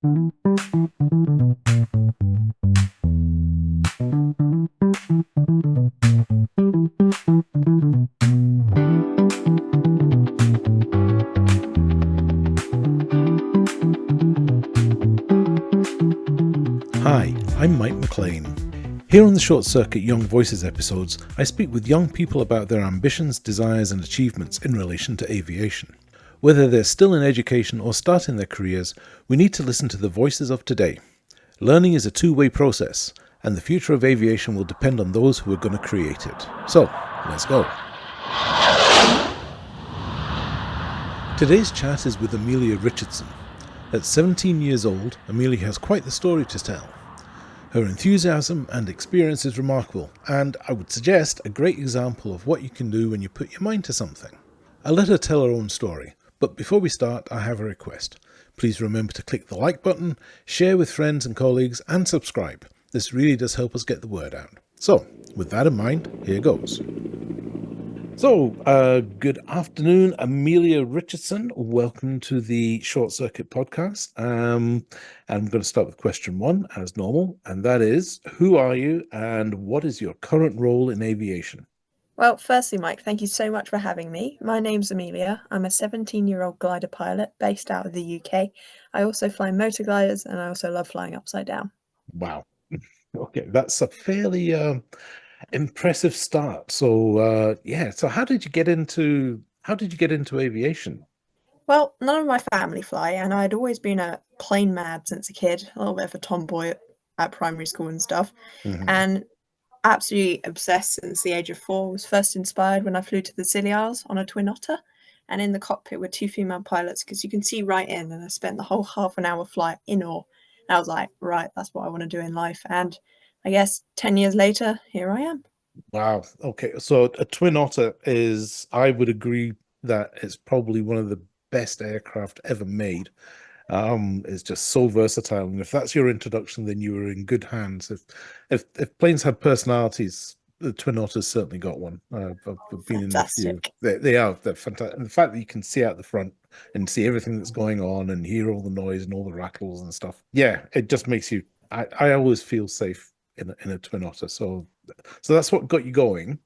Hi, I'm Mike McLean. Here on the Short Circuit Young Voices episodes, I speak with young people about their ambitions, desires and achievements in relation to aviation. Whether they're still in education or starting their careers, we need to listen to the voices of today. Learning is a two-way process, and the future of aviation will depend on those who are going to create it. So, let's go. Today's chat is with Amelia Richardson. At 17 years old, Amelia has quite the story to tell. Her enthusiasm and experience is remarkable, and I would suggest a great example of what you can do when you put your mind to something. I'll let her tell her own story, but before we start, I have a request. Please remember to click the like button, share with friends and colleagues, and subscribe. This really does help us get the word out. So, with that in mind, here goes. So, good afternoon, Amelia Richardson. Welcome to the Short Circuit podcast. I'm going to start with question one, as normal, and that is, who are you and what is your current role in aviation? Well, firstly, Mike, thank you so much for having me. My name's Amelia. I'm a 17-year-old glider pilot based out of the UK. I also fly motor gliders and I also love flying upside down. Wow. Okay, that's a fairly impressive start. So, so how did you get into aviation? Well, none of my family fly, and I'd always been a plane mad since a kid, a little bit of a tomboy at primary school and stuff, and absolutely obsessed since the age of 4. Was first inspired when I flew to the Scilly Isles on a Twin Otter, and in the cockpit were 2 female pilots because you can see right in, and I spent the whole half an hour flight in awe. And I was like, right, that's what I want to do in life. And I guess 10 years later, here I am. Wow. Okay. So a Twin Otter is, I would agree that it's probably one of the best aircraft ever made. It's just so versatile. And if that's your introduction, then you were in good hands. If planes had personalities, the Twin Otter's certainly got one. I've been in a few. Fantastic. They're fantastic. And the fact that you can see out the front and see everything that's going on and hear all the noise and all the rattles and stuff. Yeah, it just makes you, I always feel safe in a Twin Otter. So that's what got you going.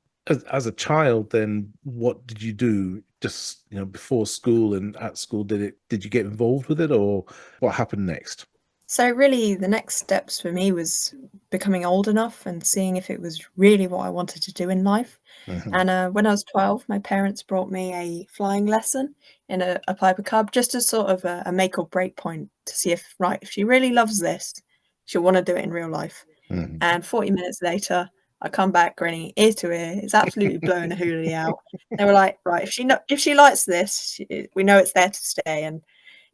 As a child, then what did you do? Just before school and at school, did you get involved with it, or what happened next? So really the next steps for me was becoming old enough and seeing if it was really what I wanted to do in life. And when I was 12, my parents brought me a flying lesson in a Piper Cub, just as sort of a make or break point to see if she really loves this, she'll want to do it in real life. And 40 minutes later, I come back grinning ear to ear. It's absolutely blowing a hoolie out. They were like, right, if she likes this, we know it's there to stay. And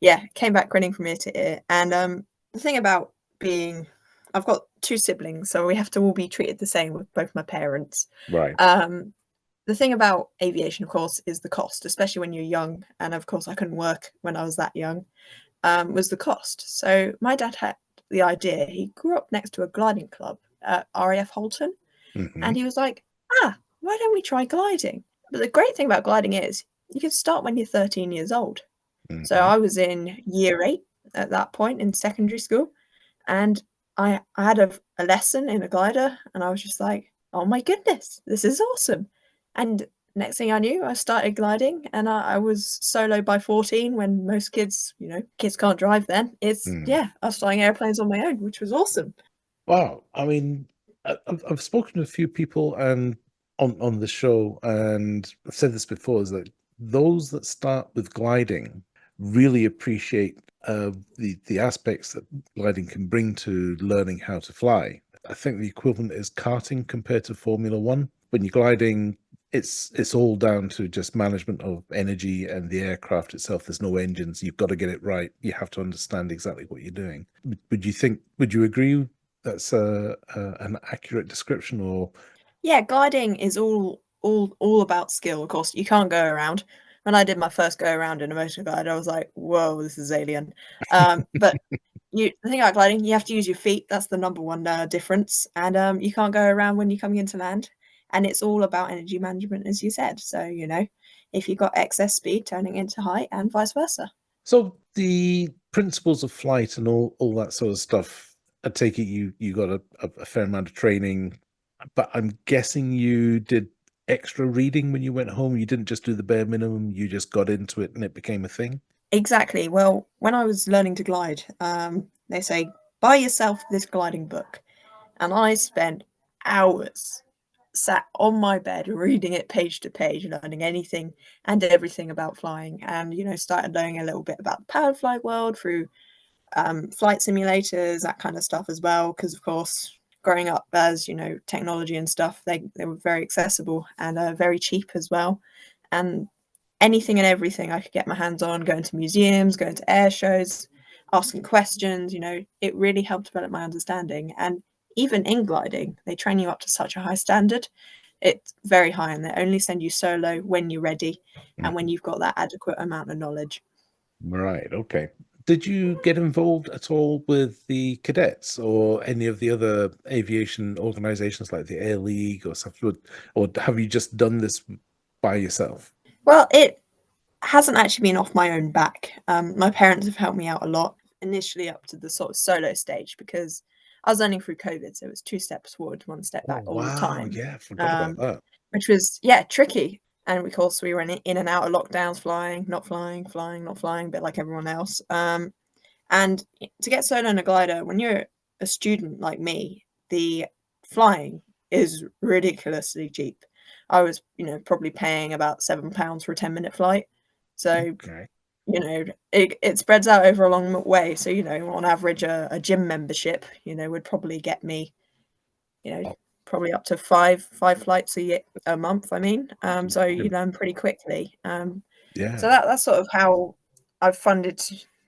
yeah, came back grinning from ear to ear. And the thing about I've got 2 siblings, so we have to all be treated the same with both my parents. Right. The thing about aviation, of course, is the cost, especially when you're young. And of course, I couldn't work when I was that young, was the cost. So my dad had the idea. He grew up next to a gliding club at RAF Holton. And he was like, why don't we try gliding? But the great thing about gliding is you can start when you're 13 years old. So I was in year 8 at that point in secondary school. And I had a lesson in a glider. And I was just like, oh my goodness, this is awesome. And next thing I knew, I started gliding. And I was solo by 14 when most kids can't drive then. I was flying airplanes on my own, which was awesome. Wow. I mean, I've spoken to a few people and on the show, and I've said this before, is that those that start with gliding really appreciate the aspects that gliding can bring to learning how to fly. I think the equivalent is karting compared to Formula One. When you're gliding, it's all down to just management of energy and the aircraft itself. There's no engines. You've got to get it right. You have to understand exactly what you're doing. Would you agree that's an accurate description? Or Yeah, gliding is all about skill. Of course, you can't go around. When I did my first go around in a motor glide, I was like, whoa, this is alien. But the thing about gliding, you have to use your feet. That's the number one difference. And you can't go around when you're coming into land. And it's all about energy management, as you said. So, if you've got excess speed, turning into height and vice versa. so the principles of flight and all that sort of stuff, I take it you got a fair amount of training, but I'm guessing you did extra reading when you went home. You didn't just do the bare minimum, you just got into it and it became a thing. Exactly. Well, when I was learning to glide, they say, buy yourself this gliding book. And I spent hours sat on my bed reading it page to page, learning anything and everything about flying. And, started learning a little bit about the powered flight world through flight simulators, that kind of stuff as well. Because, of course, growing up as, technology and stuff, they were very accessible and very cheap as well. And anything and everything I could get my hands on, going to museums, going to air shows, asking questions, it really helped develop my understanding. And even in gliding, they train you up to such a high standard. It's very high, and they only send you solo when you're ready and when Mhm. you've got that adequate amount of knowledge. Right, okay. Did you get involved at all with the cadets or any of the other aviation organizations like the Air League or something, or have you just done this by yourself? Well, it hasn't actually been off my own back. My parents have helped me out a lot initially up to the sort of solo stage because I was learning through COVID, so it was two steps forward, one step Oh, back all the wow. time, Yeah, forgot about um, that. which was tricky. And of course, we were in and out of lockdowns, flying, not flying, flying, not flying, a bit like everyone else. And to get solo on a glider, when you're a student like me, the flying is ridiculously cheap. I was, probably paying about £7 for a 10-minute flight. So, Okay. it spreads out over a long way. So, on average, a gym membership, would probably get me, you know, Oh, probably up to five flights a month. I mean, so you brilliant. learn pretty quickly. So Yeah. that's sort of how I've funded.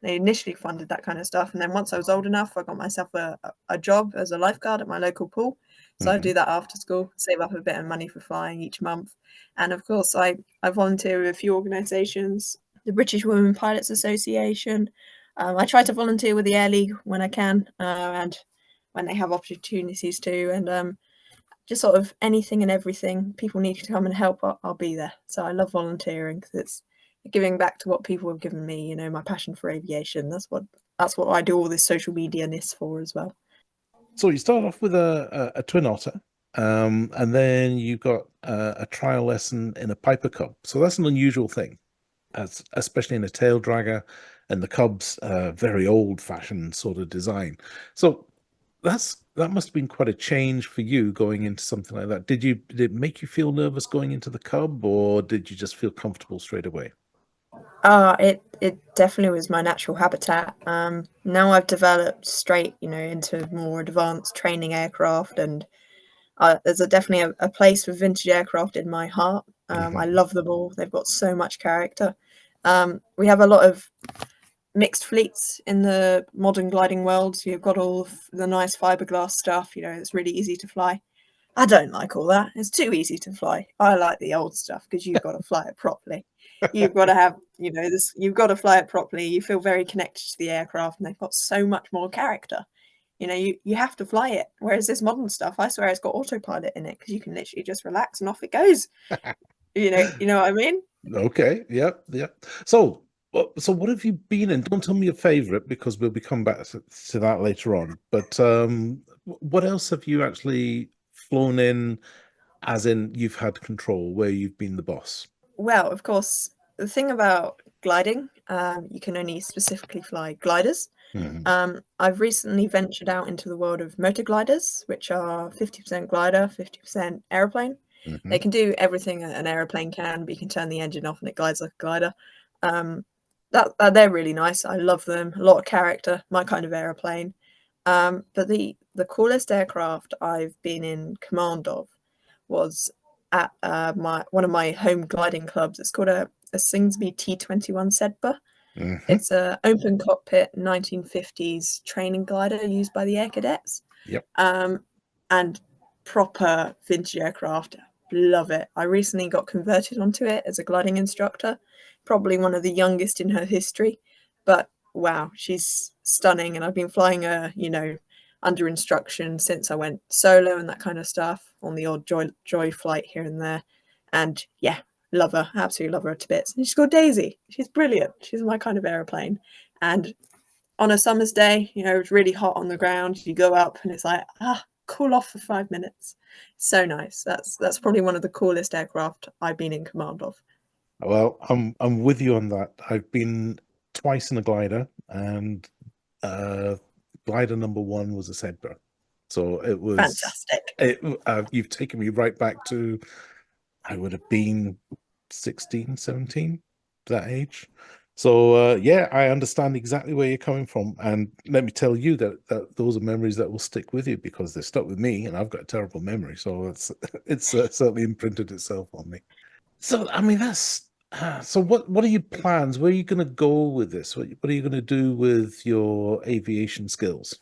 They initially funded that kind of stuff, and then once I was old enough, I got myself a job as a lifeguard at my local pool. So I Hmm. do that after school, save up a bit of money for flying each month, and of course I volunteer with a few organisations, the British Women Pilots Association. I try to volunteer with the Air League when I can, and when they have opportunities to, and just sort of anything and everything people need to come and help, I'll be there. So I love volunteering because it's giving back to what people have given me. My passion for aviation. That's what I do all this social media-ness for as well. So you start off with a twin otter, and then you got a trial lesson in a Piper Cub. So that's an unusual thing, as especially in a tail dragger, and the Cub's very old-fashioned sort of design. So that must have been quite a change for you going into something like that. Did it make you feel nervous going into the Cub, or did you just feel comfortable straight away? It definitely was my natural habitat. Now I've developed straight, into more advanced training aircraft, and there's definitely a place for vintage aircraft in my heart. I Hmm. love them all. They've got so much character. We have a lot of mixed fleets in the modern gliding world. So you've got all of the nice fiberglass stuff. It's really easy to fly. I don't like all that. It's too easy to fly. I like the old stuff because you've got to fly it properly. You've got to have, this. You've got to fly it properly. You feel very connected to the aircraft, and they've got so much more character. You have to fly it. Whereas this modern stuff, I swear, it's got autopilot in it because you can literally just relax and off it goes. You know what I mean? Okay, yep, yep. So, so what have you been in? Don't tell me your favorite because we'll be come back to that later on. But what else have you actually flown in, as in you've had control, where you've been the boss? Well, of course, the thing about gliding, you can only specifically fly gliders. Hmm. I've recently ventured out into the world of motor gliders, which are 50% glider, 50% aeroplane. Hmm. They can do everything an aeroplane can, but you can turn the engine off and it glides like a glider. Um, they're really nice. I love them. A lot of character, my kind of aeroplane. But the coolest aircraft I've been in command of was at my one of my home gliding clubs. It's called a Singsby T21 Sedba. Hmm. It's a open cockpit 1950s training glider used by the air cadets, Yep. um, and proper vintage aircraft. Love it. I recently got converted onto it as a gliding instructor, probably one of the youngest in her history. But wow, she's stunning, and I've been flying her, under instruction since I went solo and that kind of stuff on the odd joy flight here and there. And yeah, love her, absolutely love her to bits. And she's called Daisy. She's brilliant. She's my kind of aeroplane. And on a summer's day, it's really hot on the ground. You go up and it's like, cool off for 5 minutes. So nice. That's probably one of the coolest aircraft I've been in command of. Well, I'm with you on that. I've been twice in a glider, and uh, glider number one was a Centaur. So it was Fantastic. it. You've taken me right back to I would have been 16, 17, that age. So yeah, I understand exactly where you're coming from, and let me tell you that those are memories that will stick with you because they're stuck with me, and I've got a terrible memory. So it's certainly imprinted itself on me. So I mean that's so what are your plans? Where are you going to go with this? What are you going to do with your aviation skills?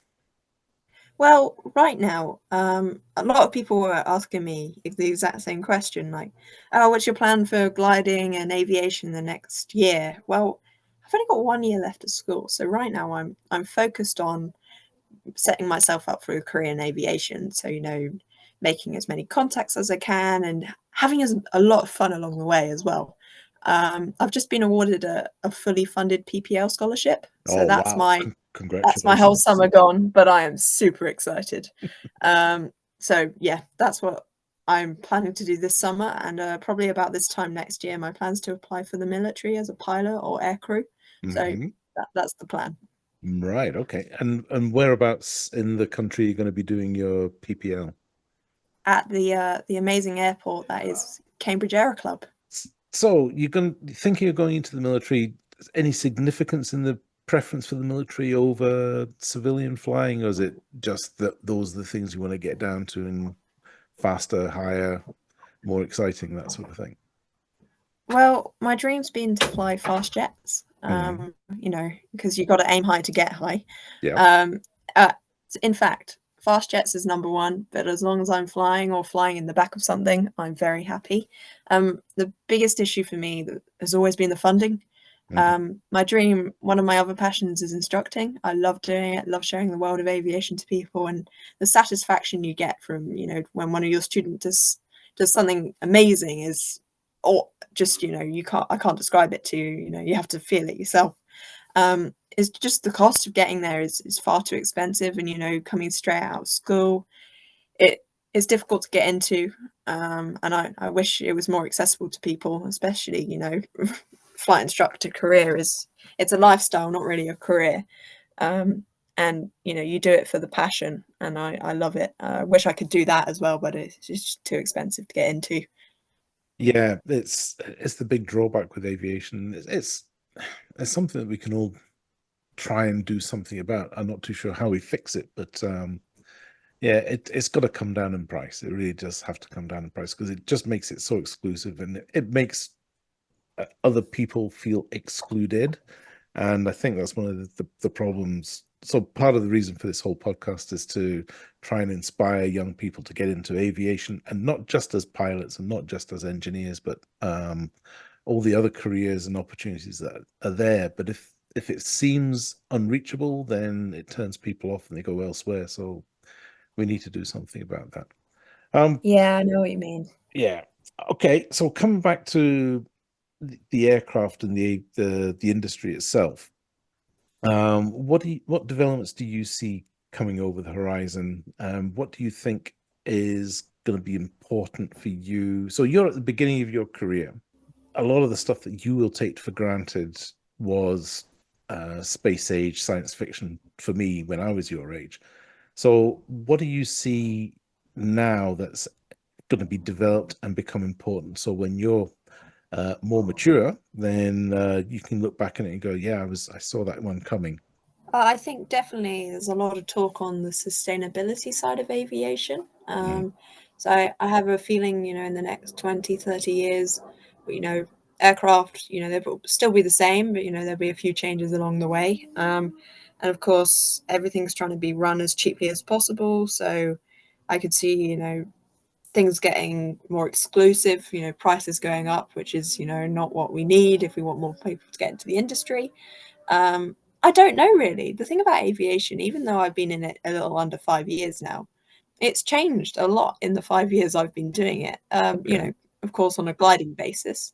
Well, right now, a lot of people were asking me the exact same question, like, "Oh, what's your plan for gliding and aviation the next year?" Well, I've only got 1 year left of school, so right now I'm focused on setting myself up for a career in aviation. So, making as many contacts as I can and having a lot of fun along the way as well. I've just been awarded a fully funded PPL scholarship, so Oh that's wow! my whole Congratulations. summer gone. But I am super excited. Um, so yeah, that's what I'm planning to do this summer, and probably about this time next year, my plans to apply for the military as a pilot or aircrew. So Hmm. that's the plan. Right. Okay. And whereabouts in the country are you going to be doing your PPL? At the amazing airport that is Cambridge Aero Club. So you're going thinking of going into the military? Any significance in the preference for the military over civilian flying, or is it just that those are the things you want to get down to and faster, higher, more exciting, that sort of thing? Well, my dream's been to fly fast jets, Hmm. because you've got to aim high to get high. Yeah. Um, uh, in fact, fast jets is number one, but as long as I'm flying or flying in the back of something, I'm very happy. The biggest issue for me has always been the funding. Hmm. My dream, one of my other passions is instructing. I love doing it, love sharing the world of aviation to people, and the satisfaction you get from, when one of your students does something amazing is, or just, I can't describe it to you, you have to feel it yourself. It's just the cost of getting there is far too expensive, and coming straight out of school, it is difficult to get into. And I wish it was more accessible to people, especially, flight instructor career it's a lifestyle, not really a career. Um, and you do it for the passion, and I love it. I wish I could do that as well, but it's just too expensive to get into. Yeah, it's the big drawback with aviation. It's something that we can all try and do something about. I'm not too sure how we fix it, but yeah, it's got to come down in price. It really does have to come down in price because it just makes it so exclusive, and it makes other people feel excluded. And I think that's one of the problems. So part of the reason for this whole podcast is to try and inspire young people to get into aviation, and not just as pilots and not just as engineers, but all the other careers and opportunities that are there. But if it seems unreachable, then it turns people off and they go elsewhere. So we need to do something about that. Um, Yeah, I know what you mean. yeah. Okay. So coming back to the aircraft and the industry itself, what developments do you see coming over the horizon? What do you think is going to be important for you? So you're at the beginning of your career. A lot of the stuff that you will take for granted was space age science fiction for me when I was your age. So what do you see now that's going to be developed and become important? So when you're more mature, then you can look back at it and go, "Yeah, I saw that one coming." I think definitely there's a lot of talk on the sustainability side of aviation. Mm, So I have a feeling, in the next 20, 30 years, you know, aircraft, they will still be the same, but, there'll be a few changes along the way. And of course, everything's trying to be run as cheaply as possible. So I could see, things getting more exclusive, prices going up, which is, not what we need if we want more people to get into the industry. I don't know really. The thing about aviation, even though I've been in it a little under 5 years now, it's changed a lot in the 5 years I've been doing it. okay. Of course, on a gliding basis.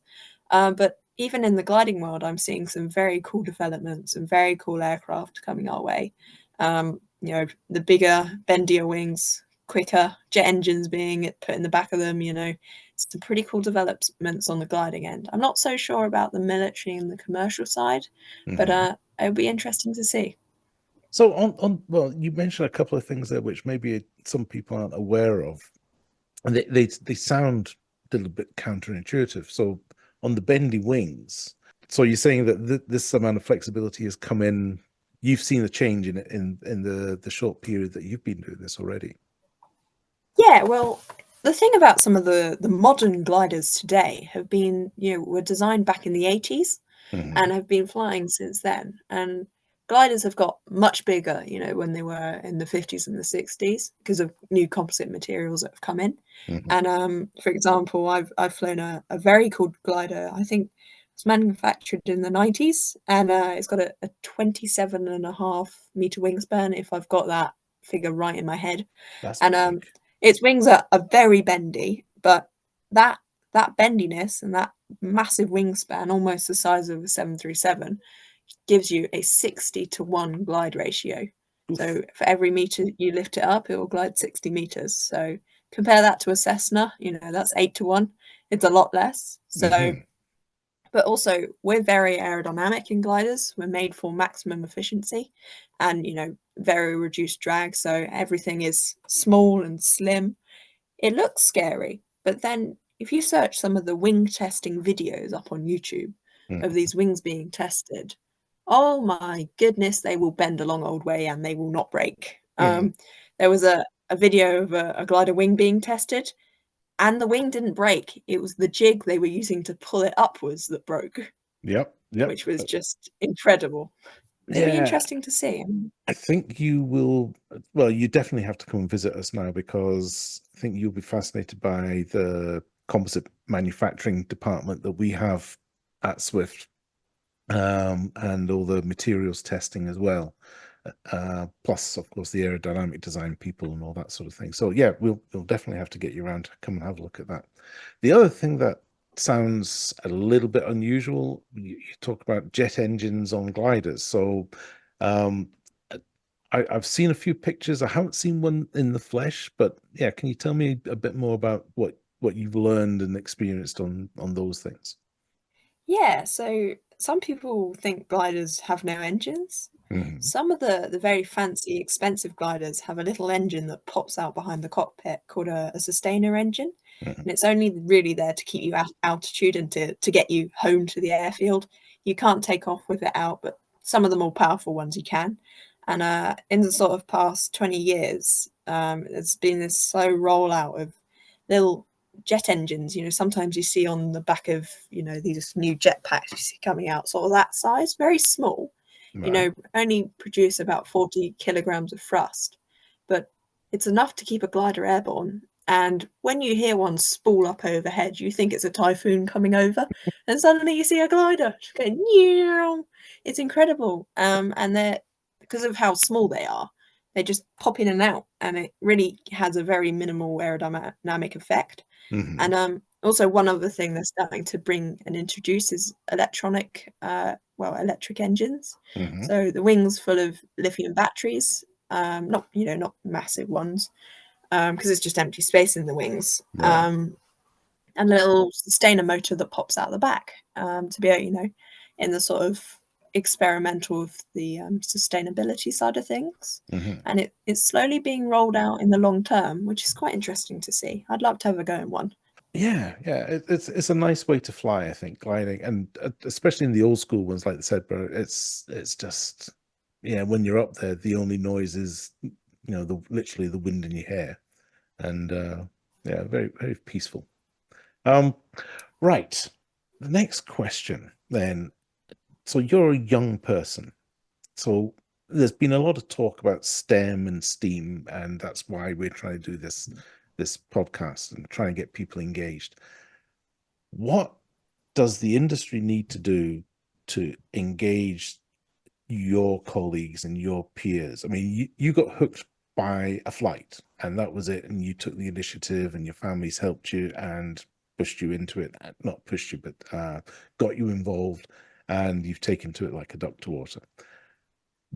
But even in the gliding world, I'm seeing some very cool developments and very cool aircraft coming our way. The bigger, bendier wings, quicker jet engines being put in the back of them. Some pretty cool developments on the gliding end. I'm not so sure about the military and the commercial side, but Mhm. it'll be interesting to see. So well, you mentioned a couple of things there which maybe some people aren't aware of, and they sound a little bit counterintuitive. So on the bendy wings, so you're saying that this amount of flexibility has come in. You've seen a change in it in the short period that you've been doing this already. Yeah, well, the thing about some of the modern gliders today have been, were designed back in the 80s Hmm. and have been flying since then. And gliders have got much bigger, when they were in the 50s and the 60s because of new composite materials that have come in. Hmm. And for example, I've flown a very cool glider. I think it's manufactured in the 90s, and it's got a 27.5 meter wingspan, if I've got that figure right in my head. That's And big. its wings are very bendy, but that that bendiness and that massive wingspan, almost the size of a 737, gives you a 60-to-1 glide ratio. Oof. So for every meter you lift it up, it will glide 60 meters. So compare that to a Cessna, that's 8-to-1. It's a lot less. So, Hmm. but also we're very aerodynamic in gliders. We're made for maximum efficiency and, very reduced drag. So everything is small and slim. It looks scary, but then if you search some of the wing testing videos up on YouTube of Hmm. these wings being tested, oh my goodness, they will bend a long old way and they will not break. Hmm. There was a video of a glider wing being tested, and the wing didn't break. It was the jig they were using to pull it upwards that broke, Yep. Yep. which was just incredible. It'd be Yeah. interesting to see. I think you will. Well, you definitely have to come and visit us now because I think you'll be fascinated by the composite manufacturing department that we have at Swift, and all the materials testing as well. Plus, of course, the aerodynamic design people and all that sort of thing. So, yeah, we'll definitely have to get you around to come and have a look at that. The other thing that sounds a little bit unusual, you talk about jet engines on gliders. So, um, I've seen a few pictures. I haven't seen one in the flesh, but yeah, can you tell me a bit more about what you've learned and experienced on those things? Yeah, so some people think gliders have no engines. Hmm. Some of the very fancy, expensive gliders have a little engine that pops out behind the cockpit called a sustainer engine. Hmm. And it's only really there to keep you at altitude and to get you home to the airfield. You can't take off with it out, but some of the more powerful ones you can. And in the sort of past 20 years, there's been this slow rollout of little jet engines. Sometimes you see on the back of, these new jetpacks you see coming out, sort of that size, very small, Right. only produce about 40 kilograms of thrust, but it's enough to keep a glider airborne. And when you hear one spool up overhead, you think it's a typhoon coming over, and suddenly you see a glider just going, Meow. It's incredible. And they're, because of how small they are, they just pop in and out, and it really has a very minimal aerodynamic effect. Hmm. And also, one other thing they're starting to bring and introduce is electric engines. Hmm. So the wings full of lithium batteries, not massive ones, because it's just empty space in the wings. Right. And a little sustainer motor that pops out the back, to be able, in the sort of experimental of the sustainability side of things. Hmm. And it's slowly being rolled out in the long term, which is quite interesting to see. I'd love to have a go in one. Yeah, yeah, it's a nice way to fly, I think, gliding, and especially in the old school ones like the Sedberg, it's just, yeah, when you're up there, the only noise is, the literally the wind in your hair, and yeah, very very peaceful. Um, right. The next question then. So you're a young person, so there's been a lot of talk about STEM and STEAM, and that's why we're trying to do this podcast and try and get people engaged. What does the industry need to do to engage your colleagues and your peers? I mean, you got hooked by a flight and that was it, and you took the initiative and your families helped you, and pushed you into it, not pushed you, but got you involved, and you've taken to it like a duck to water.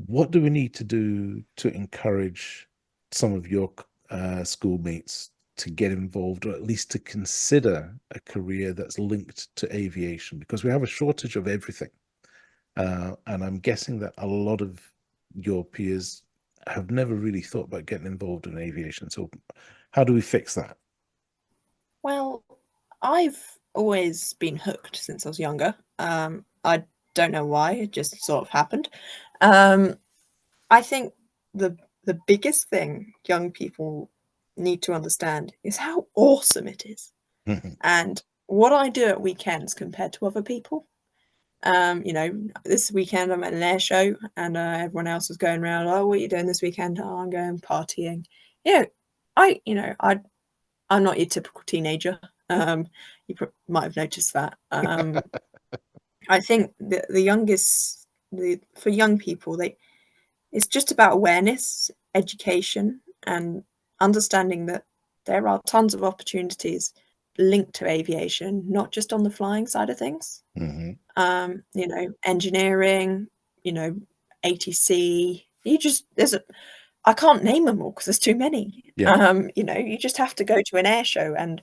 What do we need to do to encourage some of your schoolmates to get involved, or at least to consider a career that's linked to aviation? Because we have a shortage of everything. And I'm guessing that a lot of your peers have never really thought about getting involved in aviation. So how do we fix that? Well, I've always been hooked since I was younger. I don't know why, it just sort of happened. Um, I think the the biggest thing young people need to understand is how awesome it is, Mhm. and what I do at weekends compared to other people. You know, this weekend I'm at an air show, and everyone else was going around. Oh, what are you doing this weekend? Oh, I'm going partying. Yeah, I'm not your typical teenager. You might have noticed that. I think the youngest, for young people, it's just about awareness, education, and understanding that there are tons of opportunities linked to aviation, not just on the flying side of things. Mhm. You know, engineering, you know, ATC. You just there's a I can't name them all because there's too many. Yeah, You know, you just have to go to an air show and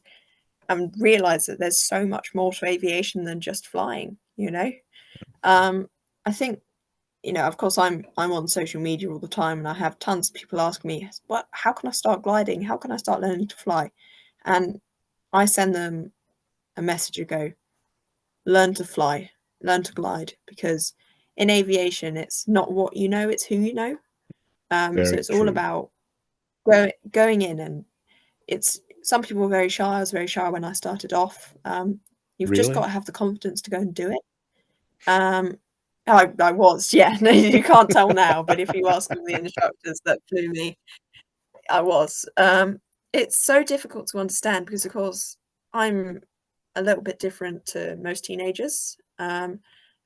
realize that there's so much more to aviation than just flying, you know. I think, you know, of course I'm on social media all the time and I have tons of people ask me, what how can I start gliding? How can I start learning to fly? And I send them a message and go, learn to fly, learn to glide, because in aviation it's not what you know, it's who you know. So very it's all true. about going in, and it's some people are very shy. I was very shy when I started off. You've just got Really? to have the confidence to go and do it. Um, I was, yeah. No, you can't tell now, but if you ask all the instructors that flew me, I was. It's so difficult to understand because, of course, I'm a little bit different to most teenagers. I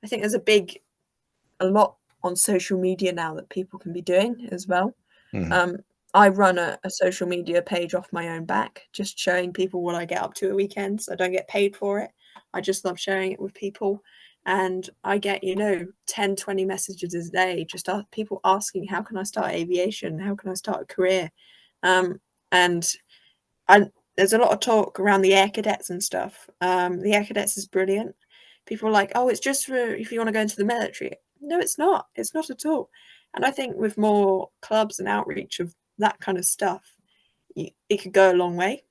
think there's a lot on social media now that people can be doing as well. Mhm. Um, I run a social media page off my own back, just showing people what I get up to at weekends. I don't get paid for it. I just love sharing it with people. And I get, you know, 10, 20 messages a day, just people asking, how can I start aviation? How can I start a career? Um, and I, there's a lot of talk around the air cadets and stuff. The air cadets is brilliant. People are like, oh, it's just for if you want to go into the military. No, it's not. It's not at all. And I think with more clubs and outreach of that kind of stuff, it could go a long way.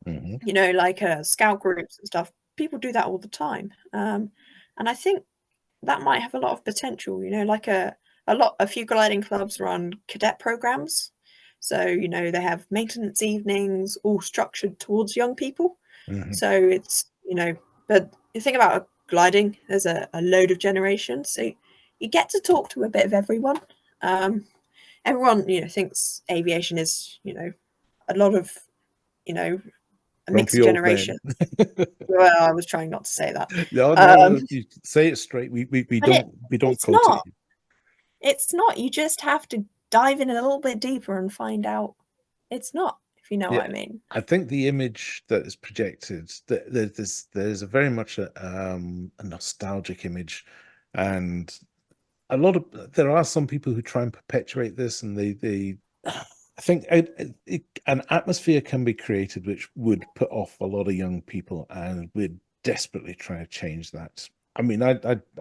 Mhm. You know, like scout groups and stuff. People do that all the time. And I think that might have a lot of potential, you know, like a few gliding clubs run cadet programs. So, you know, they have maintenance evenings all structured towards young people. Mhm. So it's, you know, but the thing about gliding, there's a load of generations. So you get to talk to a bit of everyone. Um, Everyone, you know, thinks aviation is, you know, a lot of, you know, a mix Grumpy of old generation. men. Well, I was trying not to say that. No, no, Um, no. You say it straight. We but don't it's quote it. not. It's not. You just have to dive in a little bit deeper and find out it's not, if you know Yeah, what I mean. I think the image that is projected, that there's a very much a nostalgic image, and a lot of there are some people who try and perpetuate this, and they I think an atmosphere can be created which would put off a lot of young people, and we're desperately trying to change that. I mean, I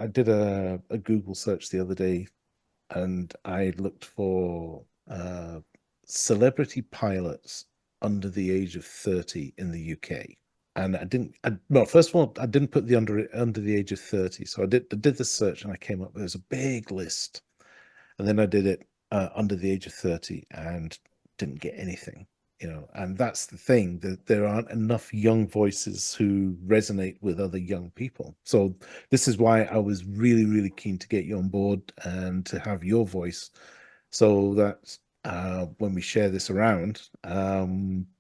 did a Google search the other day, and I looked for celebrity pilots under the age of 30 in the UK. And well, first of all, I didn't put the under the age of 30. So I did the search and I came up, there's a big list. And then I did it under the age of 30 and didn't get anything, and that's the thing, that there aren't enough young voices who resonate with other young people. So this is why I was really, really keen to get you on board and to have your voice, so that when we share this around,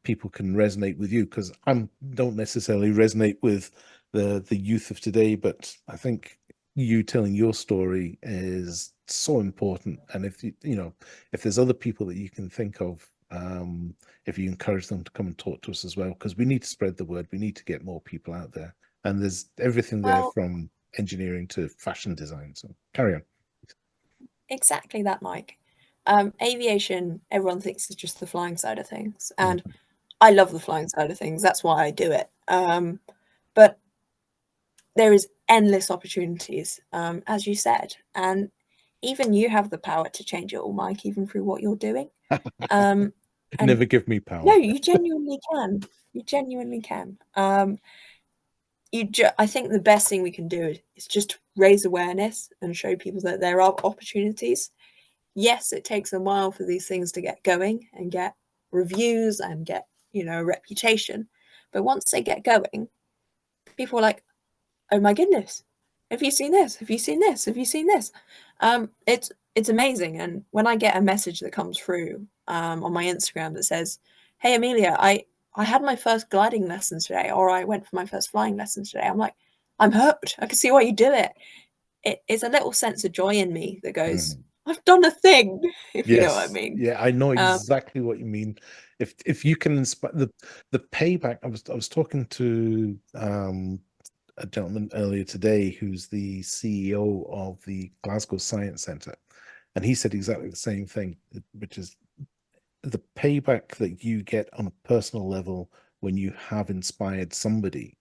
people can resonate with you, because I don't necessarily resonate with the youth of today, but I think you telling your story is so important. And if if there's other people that you can think of if you encourage them to come and talk to us as well, because we need to spread the word. We need to get more people out there. And there's everything there Well, from engineering to fashion design. So carry on. exactly that, Mike. Aviation, everyone thinks is just the flying side of things, and Mhm. I love the flying side of things. That's why I do it. But there is endless opportunities, as you said, and even you have the power to change it all, Mike, even through what you're doing. Um, and Never give me no, power. you genuinely can. You genuinely can. I think the best thing we can do is just raise awareness and show people that there are opportunities. Yes, it takes a while for these things to get going and get reviews and get, a reputation. But once they get going, people are like, oh my goodness, have you seen this? Have you seen this? Have you seen this? It's amazing. And when I get a message that comes through on my Instagram that says, "Hey Amelia, I had my first gliding lessons today, or I went for my first flying lessons today," I'm like, I'm hooked. I can see why you do it. It's a little sense of joy in me that goes, Mhm. I've done a thing, if you know what I Yes. mean. Yeah, I know Um, exactly what you mean. If you can inspire the payback, I was talking to a gentleman earlier today who's the CEO of the Glasgow Science Centre, and he said exactly the same thing, which is the payback that you get on a personal level when you have inspired somebody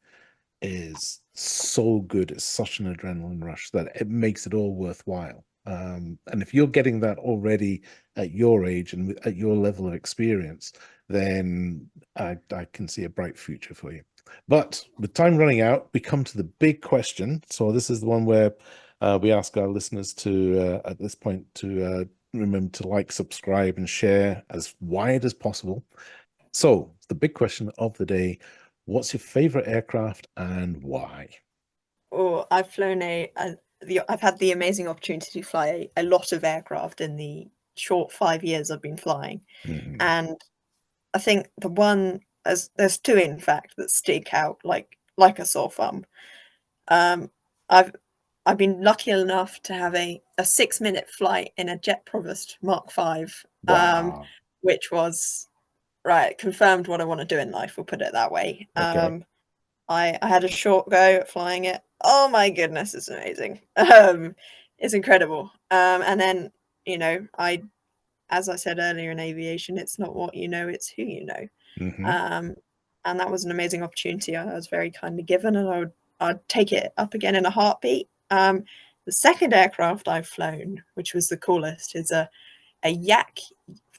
is so good. It's such an adrenaline rush that it makes it all worthwhile. And if you're getting that already at your age and at your level of experience, then I can see a bright future for you. But with time running out, we come to the big question. So this is the one where we ask our listeners to, at this point, to remember to like, subscribe, and share as wide as possible. So the big question of the day: what's your favorite aircraft and why? or I've flown I've had the amazing opportunity to fly a lot of aircraft in the short 5 years I've been flying. Mhm. And I think the one, as there's two in fact that stick out like a sore thumb. Um, I've I've been lucky enough to have a 6 minute flight in a Jet Provost Mark V, Wow. which was right confirmed what I want to do in life. We'll put it that way. Okay. I had a short go at flying it. Oh my goodness, it's amazing. It's incredible. And then I as I said earlier in aviation, it's not what you know, it's who you know. Hmm. Um, and that was an amazing opportunity I was very kindly given, and I'd take it up again in a heartbeat. The second aircraft I've flown, which was the coolest, is a Yak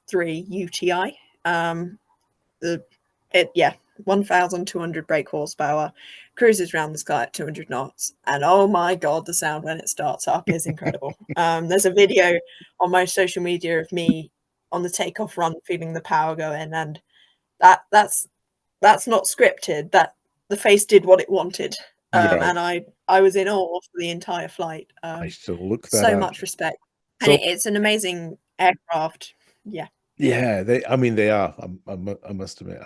3 UTI. The it yeah 1,200 brake horsepower, cruises around the sky at 200 knots, and oh my god, the sound when it starts up is incredible. There's a video on my social media of me on the takeoff run feeling the power go in, and that that's that's not scripted. That the face did what it wanted. Right. And I was in awe for the entire flight. I shall look that So up. much respect, and So it's an amazing aircraft. Yeah. yeah, I mean, they are. I must admit,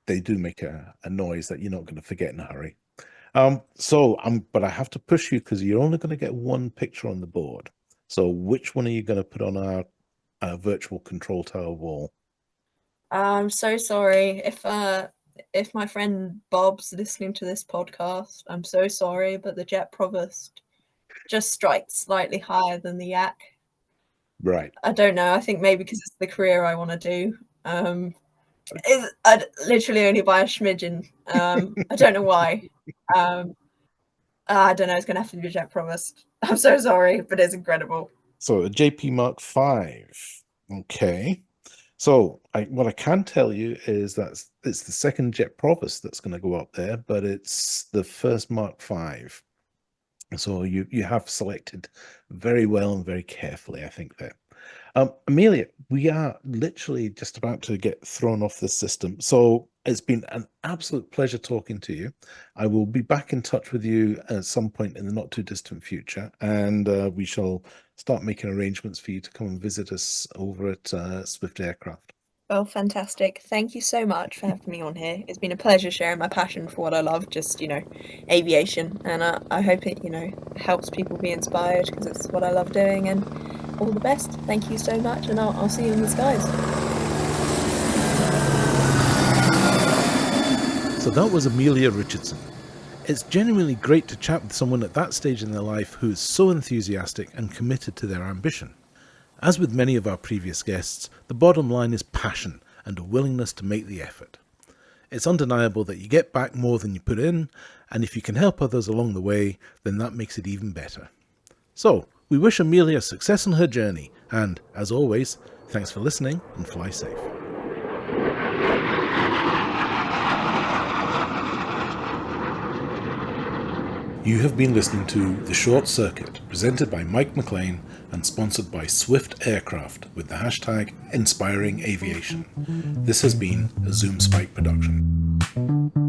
they do make a noise that you're not going to forget in a hurry. But I have to push you because you're only going to get one picture on the board. So which one are you going to put on our virtual control tower wall? I'm so sorry if my friend Bob's listening to this podcast. I'm so sorry, but the Jet Provost just strikes slightly higher than the Yak. Right. I don't know. I think maybe because it's the career I want to do. I'd literally only by a smidgen. I don't know why. Um, I don't know. It's gonna have to be Jet Provost. I'm so sorry, but it's incredible. So a JP Mark 5. Okay. So what I can tell you is that it's the second Jet Provost that's going to go up there, but it's the first Mark 5. So you have selected very well and very carefully, I think there. Amelia, we are literally just about to get thrown off the system. So it's been an absolute pleasure talking to you. I will be back in touch with you at some point in the not too distant future, and we shall start making arrangements for you to come and visit us over at Swift Aircraft. Well, fantastic. Thank you so much for having me on here. It's been a pleasure sharing my passion for what I love, just, aviation. And I hope it, helps people be inspired because it's what I love doing. And all the best. Thank you so much. And I'll see you in the skies. So that was Amelia Richardson. It's genuinely great to chat with someone at that stage in their life who is so enthusiastic and committed to their ambition. As with many of our previous guests, the bottom line is passion and a willingness to make the effort. It's undeniable that you get back more than you put in, and if you can help others along the way, then that makes it even better. So, we wish Amelia success on her journey, and, as always, thanks for listening and fly safe. You have been listening to The Short Circuit, presented by Mike McLean and sponsored by Swift Aircraft with the hashtag Inspiring Aviation. This has been a Zoom Spike production.